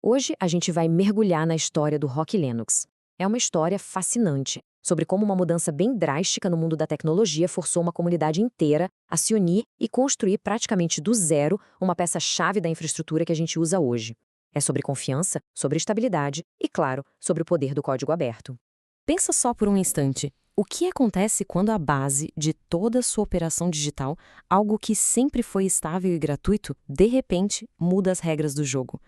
Hoje a gente vai mergulhar na história do Rock Linux. É uma história fascinante sobre como uma mudança bem drástica no mundo da tecnologia forçou uma comunidade inteira a se unir e construir praticamente do zero uma peça-chave da infraestrutura que a gente usa hoje. É sobre confiança, sobre estabilidade e, claro, sobre o poder do código aberto. Pensa só por um instante. O que acontece quando a base de toda a sua operação digital, algo que sempre foi estável e gratuito, de repente muda as regras do jogo?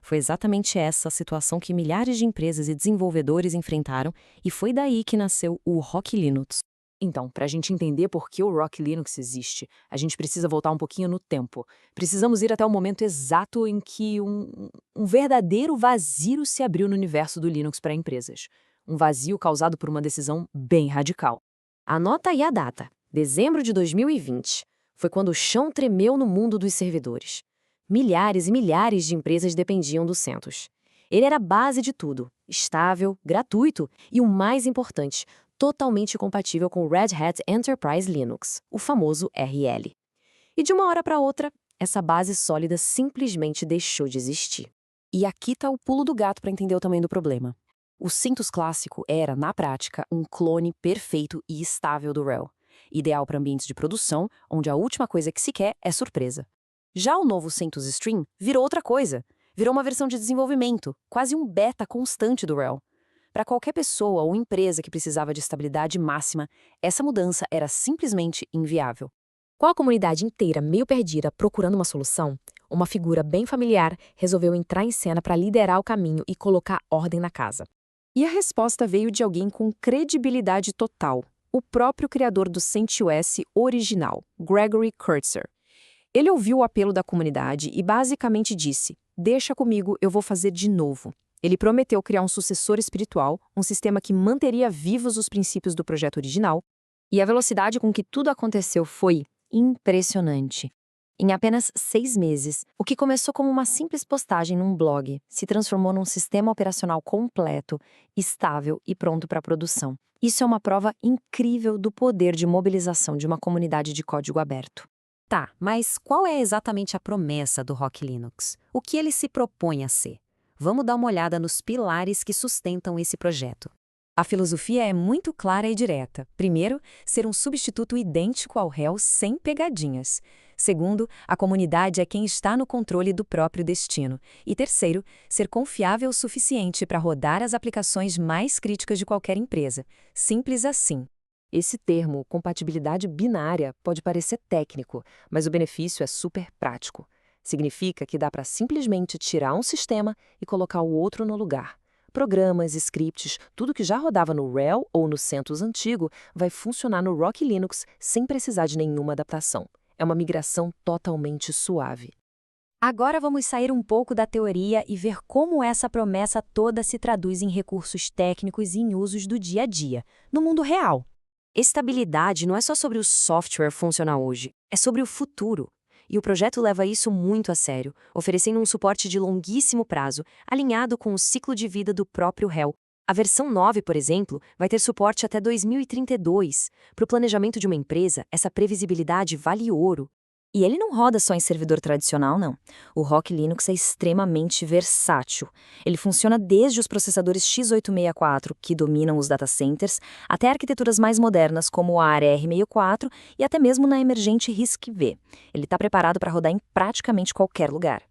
Foi exatamente essa a situação que milhares de empresas e desenvolvedores enfrentaram e foi daí que nasceu o Rock Linux. Então, para a gente entender por que o Rock Linux existe, a gente precisa voltar um pouquinho no tempo. Precisamos ir até o momento exato em que um verdadeiro vazio se abriu no universo do Linux para empresas. Um vazio causado por uma decisão bem radical. Anota aí a data, dezembro de 2020. Foi quando o chão tremeu no mundo dos servidores. Milhares e milhares de empresas dependiam do CentOS. Ele era a base de tudo, estável, gratuito e, o mais importante, totalmente compatível com o Red Hat Enterprise Linux, o famoso RL. E de uma hora para outra, essa base sólida simplesmente deixou de existir. E aqui está o pulo do gato para entender o tamanho do problema. O CentOS clássico era, na prática, um clone perfeito e estável do RHEL, ideal para ambientes de produção, onde a última coisa que se quer é surpresa. Já o novo CentOS Stream virou outra coisa. Virou uma versão de desenvolvimento, quase um beta constante do RHEL. Para qualquer pessoa ou empresa que precisava de estabilidade máxima, essa mudança era simplesmente inviável. Com a comunidade inteira meio perdida procurando uma solução, uma figura bem familiar resolveu entrar em cena para liderar o caminho e colocar ordem na casa. E a resposta veio de alguém com credibilidade total, o próprio criador do CentOS original, Gregory Kurtzer. Ele ouviu o apelo da comunidade e basicamente disse: "Deixa comigo, eu vou fazer de novo." Ele prometeu criar um sucessor espiritual, um sistema que manteria vivos os princípios do projeto original, e a velocidade com que tudo aconteceu foi impressionante. Em apenas 6 meses, o que começou como uma simples postagem num blog se transformou num sistema operacional completo, estável e pronto para produção. Isso é uma prova incrível do poder de mobilização de uma comunidade de código aberto. Tá, mas qual é exatamente a promessa do Rock Linux? O que ele se propõe a ser? Vamos dar uma olhada nos pilares que sustentam esse projeto. A filosofia é muito clara e direta. Primeiro, ser um substituto idêntico ao RHEL sem pegadinhas. Segundo, a comunidade é quem está no controle do próprio destino. E terceiro, ser confiável o suficiente para rodar as aplicações mais críticas de qualquer empresa. Simples assim. Esse termo, compatibilidade binária, pode parecer técnico, mas o benefício é super prático. Significa que dá para simplesmente tirar um sistema e colocar o outro no lugar. Programas, scripts, tudo que já rodava no RHEL ou no CentOS antigo vai funcionar no Rock Linux sem precisar de nenhuma adaptação. É uma migração totalmente suave. Agora vamos sair um pouco da teoria e ver como essa promessa toda se traduz em recursos técnicos e em usos do dia a dia, no mundo real. Estabilidade não é só sobre o software funcionar hoje, é sobre o futuro. E o projeto leva isso muito a sério, oferecendo um suporte de longuíssimo prazo, alinhado com o ciclo de vida do próprio RHEL. A versão 9, por exemplo, vai ter suporte até 2032. Para o planejamento de uma empresa, essa previsibilidade vale ouro. E ele não roda só em servidor tradicional, não. O Rock Linux é extremamente versátil. Ele funciona desde os processadores x86-64, que dominam os data centers, até arquiteturas mais modernas, como o ARR64 e até mesmo na emergente RISC-V. Ele está preparado para rodar em praticamente qualquer lugar.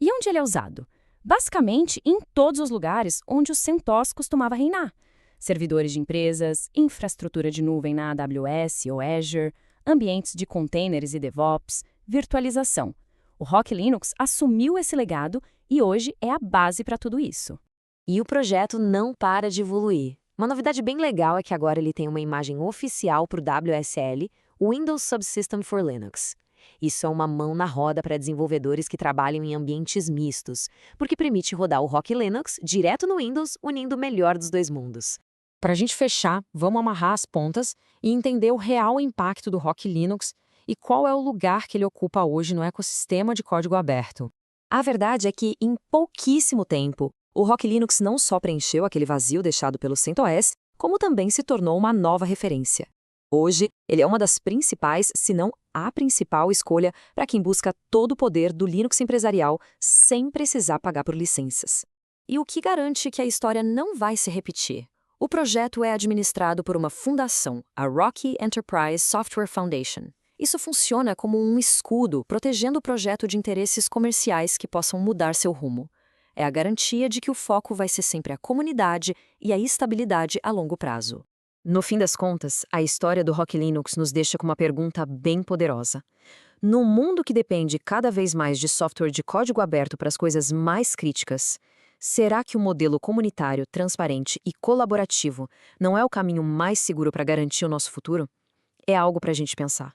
E onde ele é usado? Basicamente, em todos os lugares onde o CentOS costumava reinar. Servidores de empresas, infraestrutura de nuvem na AWS ou Azure, ambientes de containers e DevOps, virtualização. O Rock Linux assumiu esse legado e hoje é a base para tudo isso. E o projeto não para de evoluir. Uma novidade bem legal é que agora ele tem uma imagem oficial para o WSL, o Windows Subsystem for Linux. Isso é uma mão na roda para desenvolvedores que trabalham em ambientes mistos, porque permite rodar o Rock Linux direto no Windows, unindo o melhor dos dois mundos. Para a gente fechar, vamos amarrar as pontas e entender o real impacto do Rock Linux e qual é o lugar que ele ocupa hoje no ecossistema de código aberto. A verdade é que, em pouquíssimo tempo, o Rock Linux não só preencheu aquele vazio deixado pelo CentOS, como também se tornou uma nova referência. Hoje, ele é uma das principais, se não a principal escolha para quem busca todo o poder do Linux empresarial sem precisar pagar por licenças. E o que garante que a história não vai se repetir? O projeto é administrado por uma fundação, a Rocky Enterprise Software Foundation. Isso funciona como um escudo protegendo o projeto de interesses comerciais que possam mudar seu rumo. É a garantia de que o foco vai ser sempre a comunidade e a estabilidade a longo prazo. No fim das contas, a história do Rocky Linux nos deixa com uma pergunta bem poderosa. No mundo que depende cada vez mais de software de código aberto para as coisas mais críticas, será que o modelo comunitário, transparente e colaborativo não é o caminho mais seguro para garantir o nosso futuro? É algo para a gente pensar.